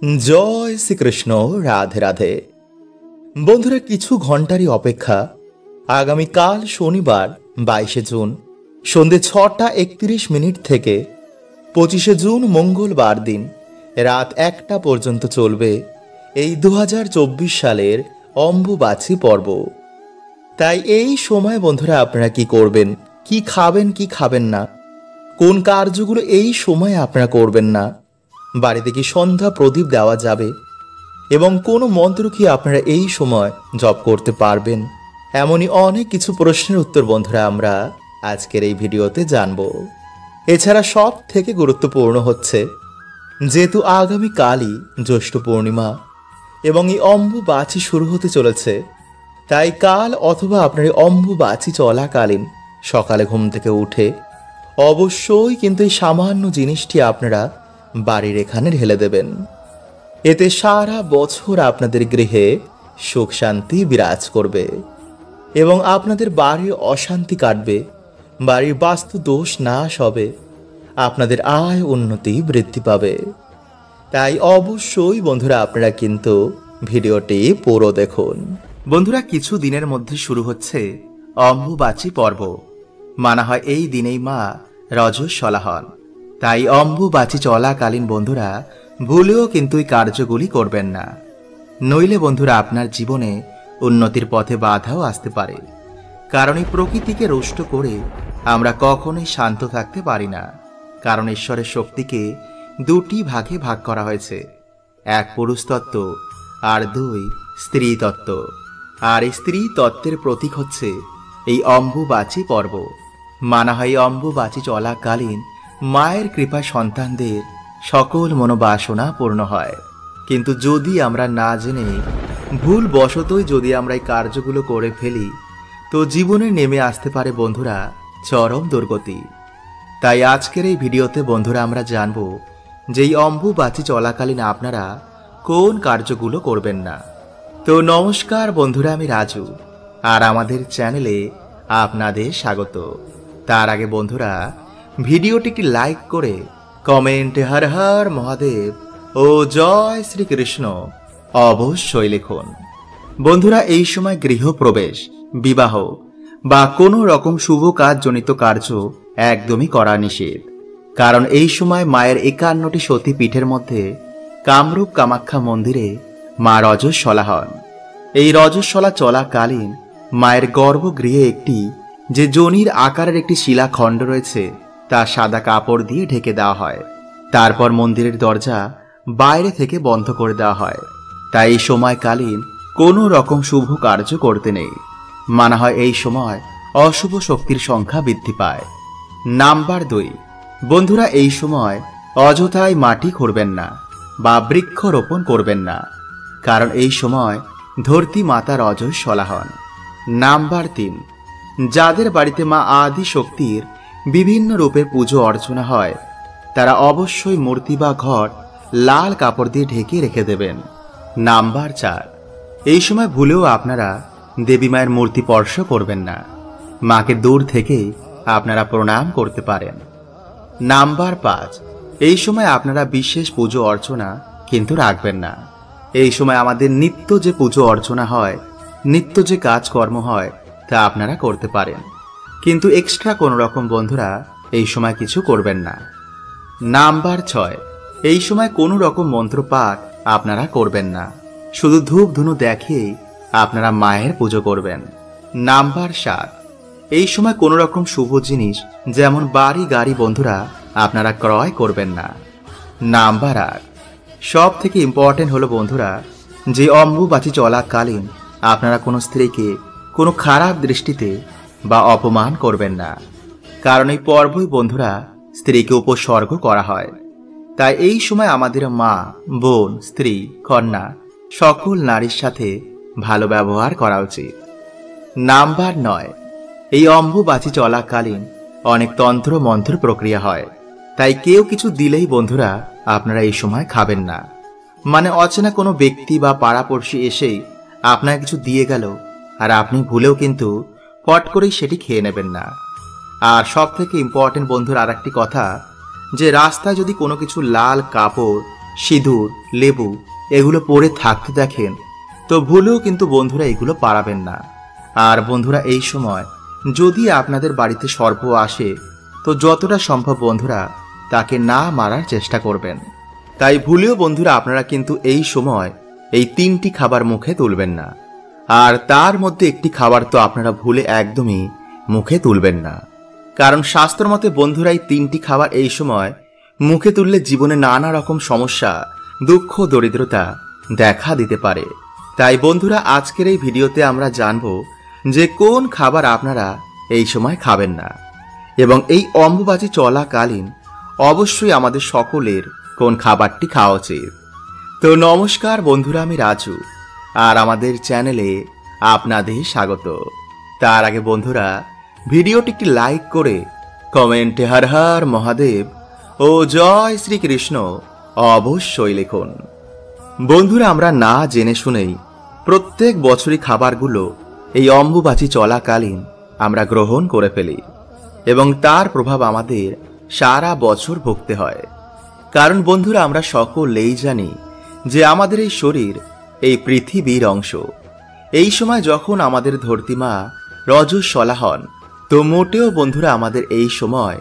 জয় শ্রীকৃষ্ণ। রাধে রাধে। বন্ধুরা, কিছু ঘন্টারই অপেক্ষা। আগামীকাল শনিবার 22শে জুন সন্ধে 6:31 থেকে 25শে জুন মঙ্গলবার দিন রাত 1টা পর্যন্ত চলবে এই 2024 সালের অম্বুবাচী পর্ব। তাই এই সময় বন্ধুরা আপনারা কি করবেন, কি খাবেন, কি খাবেন না, কোন কার্যগুলো এই সময় আপনারা করবেন না, বাড়িতে কি সন্ধ্যা প্রদীপ দেওয়া যাবে এবং কোনো মন্ত্র কি আপনারা এই সময় জপ করতে পারবেন, এমনই অনেক কিছু প্রশ্নের উত্তর বন্ধুরা আমরা আজকের এই ভিডিওতে জানব। এছাড়া সব থেকে গুরুত্বপূর্ণ হচ্ছে, যেহেতু আগামীকালই জ্যৈষ্ঠ পূর্ণিমা এবং এই অম্বুবাচী শুরু হতে চলেছে, তাই কাল অথবা আপনার এই অম্বুবাচী চলাকালীন সকালে ঘুম থেকে উঠে অবশ্যই কিন্তু এই সামান্য জিনিসটি আপনারা বাড়ির এখানে ঢেলে দেবেন। এতে সারা বছর আপনাদের গৃহে সুখ শান্তি বিরাজ করবে এবং আপনাদের বাড়ির অশান্তি কাটবে, বাড়ির বাস্তু দোষ নাশ হবে, আপনাদের আয় উন্নতি বৃদ্ধি পাবে। তাই অবশ্যই বন্ধুরা আপনারা কিন্তু ভিডিওটি পুরো দেখুন। বন্ধুরা, কিছু দিনের মধ্যে শুরু হচ্ছে অম্বুবাচী পর্ব। মানা হয় এই দিনেই মা রজস্বলা হন। তাই অম্বুবাচী চলাকালীন বন্ধুরা ভুলেও কিন্তু এই কার্যগুলি করবেন না, নইলে বন্ধুরা আপনার জীবনে উন্নতির পথে বাধাও আসতে পারে। কারণ এই প্রকৃতিকে রুষ্ট করে আমরা কখনোই শান্ত থাকতে পারি না। কারণ ঈশ্বরের শক্তিকে দুটি ভাগে ভাগ করা হয়েছে, এক পুরুষ তত্ত্ব আর দুই স্ত্রী তত্ত্ব। আর এই স্ত্রী তত্ত্বের প্রতীক হচ্ছে এই অম্বুবাচী পর্ব। মানা হয় অম্বুবাচী চলাকালীন মায়ের কৃপায় সন্তানদের সকল মনোবাসনা পূর্ণ হয়। কিন্তু যদি আমরা না জেনে ভুল বশতই যদি আমরা এই কার্যগুলো করে ফেলি, তো জীবনে নেমে আসতে পারে বন্ধুরা চরম দুর্গতি। তাই আজকের এই ভিডিওতে বন্ধুরা আমরা জানব যে এই অম্বুবাচী চলাকালীন আপনারা কোন কার্যগুলো করবেন না। তো নমস্কার বন্ধুরা, আমি রাজু আর আমাদের চ্যানেলে আপনাদের স্বাগত। তার আগে বন্ধুরা ভিডিওটিকে লাইক করে কমেন্টে হর হর মহাদেব ও জয় শ্রীকৃষ্ণ অবশ্যই লিখুন। বন্ধুরা, এই সময় গৃহপ্রবেশ, বিবাহ বা কোনো রকম শুভ কাজজনিত কার্য একদমই করা নিষেধ। কারণ এই সময় মায়ের 51টি সতী পীঠের মধ্যে কামরূপ কামাখ্যা মন্দিরে মা রজস্বলা হন। এই রজস্বলা চলাকালীন মায়ের গর্ভগৃহে একটি যে যোনির আকারের একটি শিলাখণ্ড রয়েছে তা সাদা কাপড় দিয়ে ঢেকে দেওয়া হয়। তারপর মন্দিরের দরজা বাইরে থেকে বন্ধ করে দেওয়া হয়। তাই এই সময়কালীন কোনো রকম শুভ কার্য করতে নেই। মানা হয় এই সময় অশুভ শক্তির সংখ্যা বৃদ্ধি পায়। নাম্বার 2, বন্ধুরা এই সময় অযথায় মাটি খুঁড়বেন না বা বৃক্ষরোপণ করবেন না, কারণ এই সময় ধরতি মাতা রজস্বলা হন। নাম্বার 3, যাদের বাড়িতে মা আদি শক্তির বিভিন্ন রূপের পুজো অর্চনা হয় তারা অবশ্যই মূর্তি বা ঘর লাল কাপড় দিয়ে ঢেকে রেখে দেবেন। নাম্বার 4, এই সময় ভুলেও আপনারা দেবী মায়ের মূর্তি স্পর্শ করবেন না, মাকে দূর থেকে আপনারা প্রণাম করতে পারেন। নাম্বার 5, এই সময় আপনারা বিশেষ পুজো অর্চনা কিন্তু রাখবেন না। এই সময় আমাদের নিত্য যে পুজো অর্চনা হয়, নিত্য যে কাজকর্ম হয় তা আপনারা করতে পারেন, কিন্তু এক্সট্রা কোনো রকম বন্ধুরা এই সময় কিছু করবেন না। নাম্বার 6, এই সময় কোনো রকম মন্ত্রপাঠ আপনারা করবেন না, শুধু ধূপ ধুনো দেখে আপনারা মায়ের পুজো করবেন। নাম্বার 7, এই সময় কোনো রকম শুভ জিনিস যেমন বাড়ি গাড়ি বন্ধুরা আপনারা ক্রয় করবেন না। নাম্বার 8, সব থেকে ইম্পর্টেন্ট হলো বন্ধুরা যে অম্বুবাচী চলাকালীন আপনারা কোনো স্ত্রীকে কোনো খারাপ দৃষ্টিতে বা অপমান করবেন না, কারণ এই পর্বই বন্ধুরা স্ত্রীকে উপসর্গ করা হয়। তাই এই সময় আমাদের মা, বোন, স্ত্রী, কন্যা সকল নারীর সাথে ভালো ব্যবহার করা উচিত। নাম্বার 9, এই অম্বুবাচী চলাকালীন অনেক তন্ত্র মন্ত্র প্রক্রিয়া হয়। তাই কেউ কিছু দিলেই বন্ধুরা আপনারা এই সময় খাবেন না। মানে অচেনা কোনো ব্যক্তি বা পাড়াপড়শি এসেই আপনাকে কিছু দিয়ে গেল আর আপনি ভুলেও কিন্তু পট করেই সেটি খেয়ে নেবেন না। আর সব থেকে ইম্পর্টেন্ট বন্ধুর আর একটি কথা, যে রাস্তায় যদি কোনো কিছু লাল কাপড় সিঁদুর, লেবু এগুলো পড়ে থাকতে দেখেন, তো ভুলেও কিন্তু বন্ধুরা এগুলো পাড়াবেন না। আর বন্ধুরা এই সময় যদি আপনাদের বাড়িতে সর্প আসে, তো যতটা সম্ভব বন্ধুরা তাকে না মারার চেষ্টা করবেন। তাই ভুলেও বন্ধুরা আপনারা কিন্তু এই সময় এই 3টি খাবার মুখে তুলবেন না। আর তার মধ্যে একটি খাবার তো আপনারা ভুলে একদমই মুখে তুলবেন না, কারণ শাস্ত্র মতে বন্ধুরা এই 3টি খাবার এই সময় মুখে তুললে জীবনে নানা রকম সমস্যা, দুঃখ, দরিদ্রতা দেখা দিতে পারে। তাই বন্ধুরা আজকের এই ভিডিওতে আমরা জানব যে কোন খাবার আপনারা এই সময় খাবেন না, এবং এই অম্বুবাচী চলাকালীন অবশ্যই আমাদের সকলের কোন খাবারটি খাওয়া উচিত। তো নমস্কার বন্ধুরা, আমি রাজু, আর আমাদের চ্যানেলে আপনাদের স্বাগত। তার আগে বন্ধুরা ভিডিওটি একটি লাইক করে কমেন্টে হর হর মহাদেব ও জয় শ্রীকৃষ্ণ অবশ্যই লিখুন। বন্ধুরা আমরা না জেনে শুনেই প্রত্যেক বছরই খাবারগুলো এই অম্বুবাচী চলাকালীন আমরা গ্রহণ করে ফেলি, এবং তার প্রভাব আমাদের সারা বছর ভুগতে হয়। কারণ বন্ধুরা আমরা সকলেই জানি যে আমাদের এই শরীর এই পৃথিবীর অংশ। এই সময় যখন আমাদের ধরতিমা রজস্বলা হন, তো মোটেও বন্ধুরা আমাদের এই সময়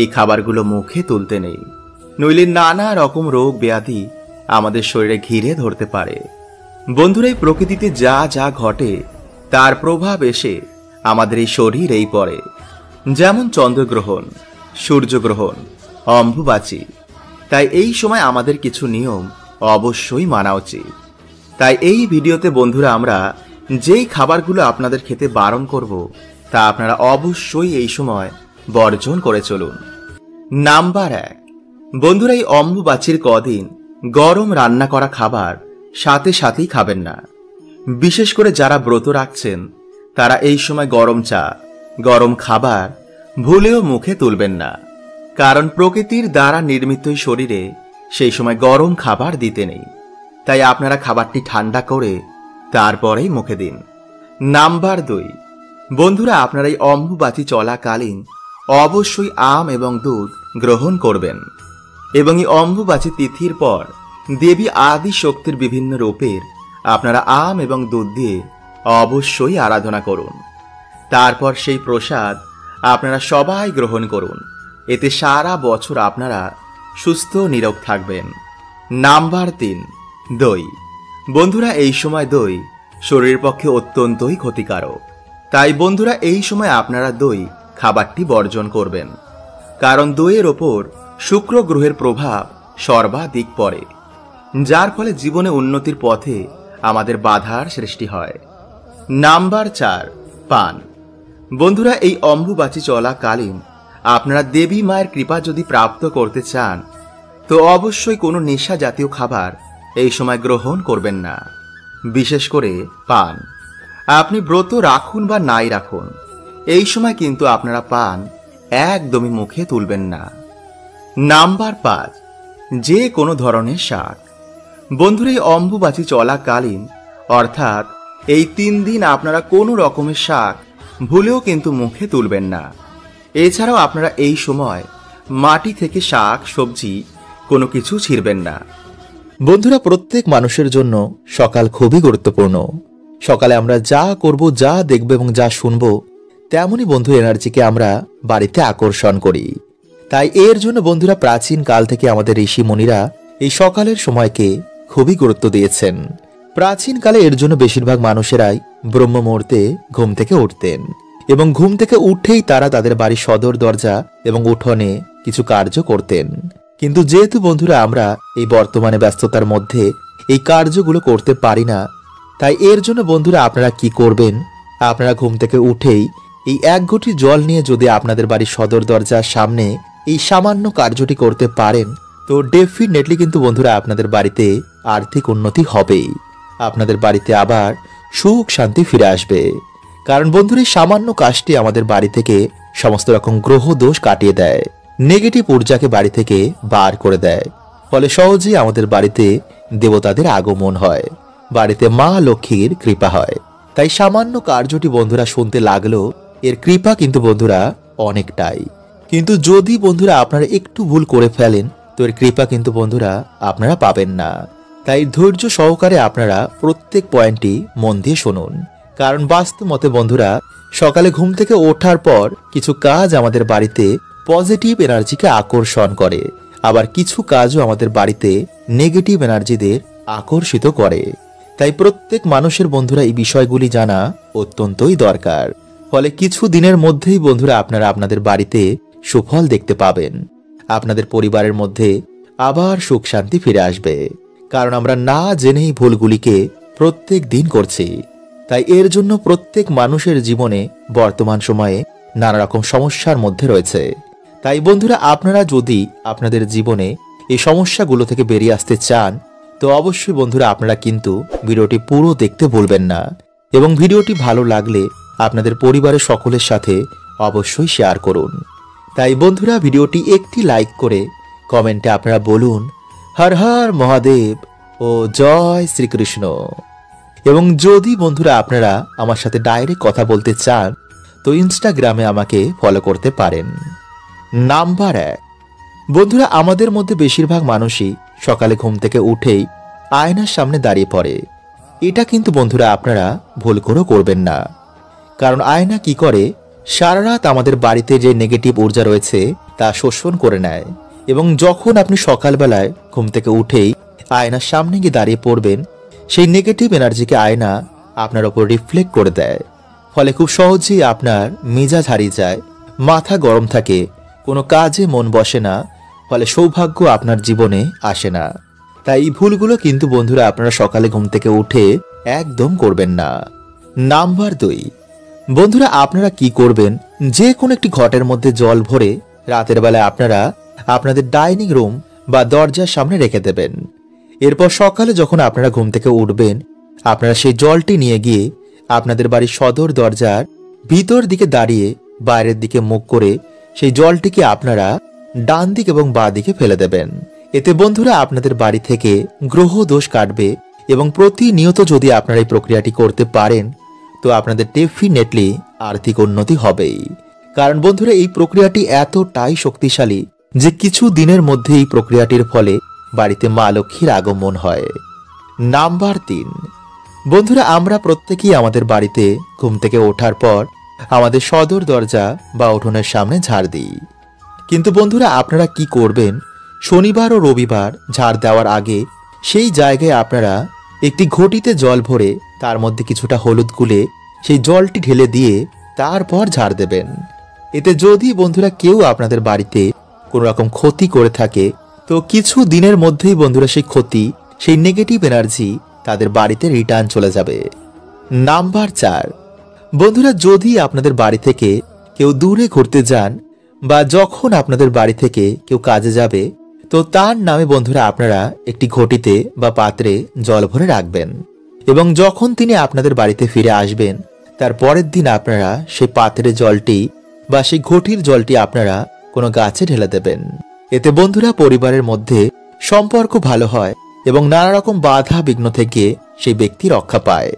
এই খাবারগুলো মুখে তুলতে নেই, নইলে নানা রকম রোগ ব্যাধি আমাদের শরীরে ঘিরে ধরতে পারে। বন্ধুরা এই প্রকৃতিতে যা যা ঘটে তার প্রভাব এসে আমাদের এই শরীর এই পড়ে, যেমন চন্দ্রগ্রহণ, সূর্যগ্রহণ, অম্বুবাচী। তাই এই সময় আমাদের কিছু নিয়ম অবশ্যই মানা উচিত। তাই এই ভিডিওতে বন্ধুরা আমরা যেই খাবারগুলো আপনাদের খেতে বারণ করব, তা আপনারা অবশ্যই এই সময় বর্জন করে চলুন। নাম্বার 1, বন্ধুরা এই অম্বুবাচীর কদিন গরম রান্না করা খাবার সাথে সাথেই খাবেন না। বিশেষ করে যারা ব্রত রাখছেন তারা এই সময় গরম চা, গরম খাবার ভুলেও মুখে তুলবেন না, কারণ প্রকৃতির দ্বারা নির্মিত শরীরে সেই সময় গরম খাবার দিতে নেই। তাই আপনারা খাবারটি ঠান্ডা করে তারপরেই মুখে দিন। নাম্বার 2, বন্ধুরা আপনারা এই অম্বুবাচী চলাকালীন অবশ্যই আম এবং দুধ গ্রহণ করবেন, এবং এই অম্বুবাচী তিথির পর দেবী আদি শক্তির বিভিন্ন রূপের আপনারা আম এবং দুধ দিয়ে অবশ্যই আরাধনা করুন। তারপর সেই প্রসাদ আপনারা সবাই গ্রহণ করুন, এতে সারা বছর আপনারা সুস্থ নিরোগ থাকবেন। নাম্বার 3, দই। বন্ধুরা এই সময় দই শরীরের পক্ষে অত্যন্তই ক্ষতিকারক। তাই বন্ধুরা এই সময় আপনারা দই খাবারটি বর্জন করবেন, কারণ দইয়ের ওপর শুক্র গ্রহের প্রভাব সর্বাধিক পড়ে, যার ফলে জীবনে উন্নতির পথে আমাদের বাধার সৃষ্টি হয়। নাম্বার 4, পান। বন্ধুরা এই অম্বুবাচী চলাকালীন আপনারা দেবী মায়ের কৃপা যদি প্রাপ্ত করতে চান, তো অবশ্যই কোনো নেশা জাতীয় খাবার এই সময় গ্রহণ করবেন না, বিশেষ করে পান। আপনি ব্রত রাখুন বা নাই রাখুন, এই সময় কিন্তু আপনারা পান একদমই মুখে তুলবেন না। নাম্বার 5, যে কোনো ধরনের শাক। বন্ধুরা এই অম্বুবাচী চলাকালীন অর্থাৎ এই 3 দিন আপনারা কোনো রকমের শাক ভুলেও কিন্তু মুখে তুলবেন না। এছাড়াও আপনারা এই সময় মাটি থেকে শাক সবজি কোনো কিছু ছিঁড়বেন না। বন্ধুরা প্রত্যেক মানুষের জন্য সকাল খুবই গুরুত্বপূর্ণ। সকালে আমরা যা করব, যা দেখব এবং যা শুনব, তেমনই বন্ধু এনার্জিকে আমরা বাড়িতে আকর্ষণ করি। তাই এর জন্য বন্ধুরা প্রাচীন কাল থেকে আমাদের ঋষি মুনিরা এই সকালের সময়কে খুবই গুরুত্ব দিয়েছেন। প্রাচীন কালে এর জন্য বেশিরভাগ মানুষেরাই ব্রহ্ম মুহূর্তে ঘুম থেকে উঠতেন, এবং ঘুম থেকে উঠেই তারা তাদের বাড়ির সদর দরজা এবং উঠোনে কিছু কার্য করতেন। কিন্তু যেহেতু বন্ধুরা আমরা এই বর্তমানে ব্যস্ততার মধ্যে এই কার্যগুলো করতে পারি না, তাই এর জন্য বন্ধুরা আপনারা কি করবেন, আপনারা ঘুম থেকে উঠেই এই 1 ঘটি জল নিয়ে যদি আপনাদের বাড়ির সদর দরজার সামনে এই সামান্য কার্যটি করতে পারেন, তো ডেফিনেটলি কিন্তু বন্ধুরা আপনাদের বাড়িতে আর্থিক উন্নতি হবেই। আপনাদের বাড়িতে আবার সুখ শান্তি ফিরে আসবে, কারণ বন্ধুরা এই সামান্য কাজটি আমাদের বাড়ি থেকে সমস্ত রকম গ্রহ দোষ কাটিয়ে দেয়, নেগেটিভ ঊর্জাকে বাড়ি থেকে বার করে দেয়। ফলে সহজেই আমাদের বাড়িতে দেবতাদের আগমন হয়, বাড়িতে মা লক্ষ্মীর কৃপা হয়। তাই সামান্য কার্যটি বন্ধুরা শুনতে লাগলো, এর কৃপা কিন্তু বন্ধুরা অনেকটাই। কিন্তু যদি বন্ধুরা আপনারা একটু ভুল করে ফেলেন, তো এর কৃপা কিন্তু বন্ধুরা আপনারা পাবেন না। তাই ধৈর্য সহকারে আপনারা প্রত্যেক পয়েন্টই মন দিয়ে শুনুন। কারণ বাস্তব মতে বন্ধুরা, সকালে ঘুম থেকে ওঠার পর কিছু কাজ আমাদের বাড়িতে পজিটিভ এনার্জিকে আকর্ষণ করে, আবার কিছু কাজও আমাদের বাড়িতে নেগেটিভ এনার্জিদের আকর্ষিত করে। তাই প্রত্যেক মানুষের বন্ধুরা এই বিষয়গুলি জানা অত্যন্তই দরকার। ফলে কিছু দিনের মধ্যেই বন্ধুরা আপনারা আপনাদের বাড়িতে সুফল দেখতে পাবেন। আপনাদের পরিবারের মধ্যে আবার সুখ শান্তি ফিরে আসবে। কারণ আমরা না জেনেই ভুলগুলিকে প্রত্যেক দিন করছি। তাই এর জন্য প্রত্যেক মানুষের জীবনে বর্তমান সময়ে নানা রকম সমস্যার মধ্যে রয়েছে। তাই বন্ধুরা, আপনারা যদি আপনাদের জীবনে এই সমস্যাগুলো থেকে বেরিয়ে আসতে চান, তো অবশ্যই বন্ধুরা আপনারা কিন্তু ভিডিওটি পুরো দেখতে ভুলবেন না। এবং ভিডিওটি ভালো লাগলে আপনাদের পরিবারের সকলের সাথে অবশ্যই শেয়ার করুন। তাই বন্ধুরা, ভিডিওটি একটি লাইক করে কমেন্টে আপনারা বলুন হর হর মহাদেব ও জয় শ্রীকৃষ্ণ। এবং যদি বন্ধুরা আপনারা আমার সাথে ডাইরেক্ট কথা বলতে চান, তো ইনস্টাগ্রামে আমাকে ফলো করতে পারেন। নাম্বার 1, বন্ধুরা আমাদের মধ্যে বেশিরভাগ মানুষই সকালে ঘুম থেকে উঠেই আয়নার সামনে দাঁড়িয়ে পড়ে। এটা কিন্তু বন্ধুরা আপনারা ভুল করেও করবেন না। কারণ আয়না কি করে, সারা রাত আমাদের বাড়িতে যে নেগেটিভ ঊর্জা রয়েছে তা শোষণ করে নেয়। এবং যখন আপনি সকালবেলায় ঘুম থেকে উঠেই আয়নার সামনে গিয়ে দাঁড়িয়ে পড়বেন, সেই নেগেটিভ এনার্জিকে আয়না আপনার ওপর রিফ্লেক্ট করে দেয়। ফলে খুব সহজেই আপনার মেজাজ হারিয়ে যায়, মাথা গরম থাকে, কোনো কাজে মন বসে না, ফলে সৌভাগ্য আপনার জীবনে আসে না। তাই এই ভুলগুলো কিন্তু বন্ধুরা আপনারা সকালে ঘুম থেকে উঠে একদম করবেন না। নাম্বার 2, বন্ধুরা আপনারা কি করবেন, যে কোনো একটি ঘটের মধ্যে জল ভরে রাতের বেলায় আপনারা আপনাদের ডাইনিং রুম বা দরজার সামনে রেখে দেবেন। এরপর সকালে যখন আপনারা ঘুম থেকে উঠবেন, আপনারা সেই জলটি নিয়ে গিয়ে আপনাদের বাড়ির সদর দরজার ভিতর দিকে দাঁড়িয়ে বাইরের দিকে মুখ করে সেই জলটিকে আপনারা ডান দিক এবং বাঁ দিকে ফেলে দেবেন। এতে বন্ধুরা আপনাদের বাড়ি থেকে গ্রহ দোষ কাটবে। এবং প্রতিনিয়ত যদি আপনারা এই প্রক্রিয়াটি করতে পারেন, তো আপনাদের ডেফিনেটলি আর্থিক উন্নতি হবেই। কারণ বন্ধুরা এই প্রক্রিয়াটি এতটাই শক্তিশালী যে কিছু দিনের মধ্যে এই প্রক্রিয়াটির ফলে বাড়িতে মা লক্ষ্মীর আগমন হয়। নাম্বার 3, বন্ধুরা আমরা প্রত্যেকেই আমাদের বাড়িতে ঘুম থেকে ওঠার পর আমাদের সদর দরজা বা উঠোনের সামনে ঝাড় দিই। কিন্তু বন্ধুরা আপনারা কি করবেন, শনিবার ও রবিবার ঝাড় দেওয়ার আগে সেই জায়গায় আপনারা একটি ঘটিতে জল ভরে তার মধ্যে কিছুটা হলুদ গুলে সেই জলটি ঢেলে দিয়ে তারপর ঝাড় দেবেন। এতে যদি বন্ধুরা কেউ আপনাদের বাড়িতে কোনো রকম ক্ষতি করে থাকে, তো কিছু দিনের মধ্যেই বন্ধুরা সেই ক্ষতি, সেই নেগেটিভ এনার্জি তাদের বাড়িতে রিটার্ন চলে যাবে। নাম্বার 4, বন্ধুরা যদি আপনাদের বাড়ি থেকে কেউ দূরে ঘুরতে যান বা যখন আপনাদের বাড়ি থেকে কেউ কাজে যাবে, তো তার নামে বন্ধুরা আপনারা একটি ঘটিতে বা পাত্রে জল ভরে রাখবেন। এবং যখন তিনি আপনাদের বাড়িতে ফিরে আসবেন, তার পরের দিন আপনারা সেই পাত্রের জলটি বা সেই ঘটির জলটি আপনারা কোনো গাছে ঢেলে দেবেন। এতে বন্ধুরা পরিবারের মধ্যে সম্পর্ক ভালো হয় এবং নানা রকম বাধা বিঘ্ন থেকে সেই ব্যক্তি রক্ষা পায়।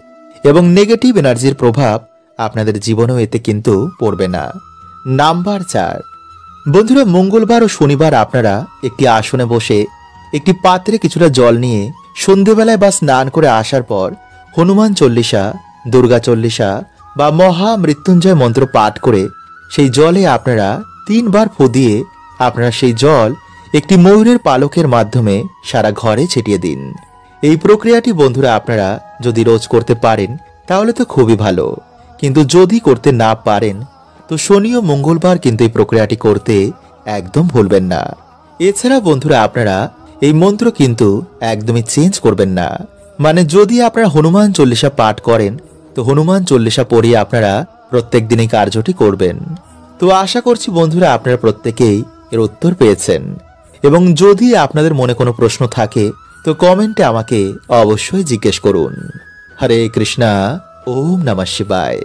এবং নেগেটিভ এনার্জির প্রভাব আপনাদের জীবনেও এতে কিন্তু পড়বে না। নাম্বার 4, বন্ধুরা মঙ্গলবার ও শনিবার আপনারা একটি আসনে বসে একটি পাত্রে কিছুটা জল নিয়ে সন্ধেবেলায় বা স্নান করে আসার পর হনুমান চল্লিশা, দুর্গা চল্লিশা বা মহা মৃত্যুঞ্জয় মন্ত্র পাঠ করে সেই জলে আপনারা 3 বার ফু দিয়ে আপনারা সেই জল একটি ময়ূরের পালকের মাধ্যমে সারা ঘরে ছিটিয়ে দিন। এই প্রক্রিয়াটি বন্ধুরা আপনারা যদি রোজ করতে পারেন তাহলে তো খুবই ভালো। কিন্তু যদি করতে না পারেন, তো শনি ও মঙ্গলবার কিন্তু এই প্রক্রিয়াটি করতে একদম ভুলবেন না। এছাড়া বন্ধুরা আপনারা এই মন্ত্র কিন্তু একদমই চেঞ্জ করবেন না। মানে যদি আপনারা হনুমান চল্লিশা পাঠ করেন, তো হনুমান চল্লিশা পড়িয়ে আপনারা প্রত্যেক দিনই কার্যটি করবেন। তো আশা করছি বন্ধুরা আপনারা প্রত্যেকেই এর উত্তর পেয়েছেন। এবং যদি আপনাদের মনে কোনো প্রশ্ন থাকে, তো কমেন্টে আমাকে অবশ্যই জিজ্ঞেস করুন। হরে কৃষ্ণা, ওম নমঃ শিবায়।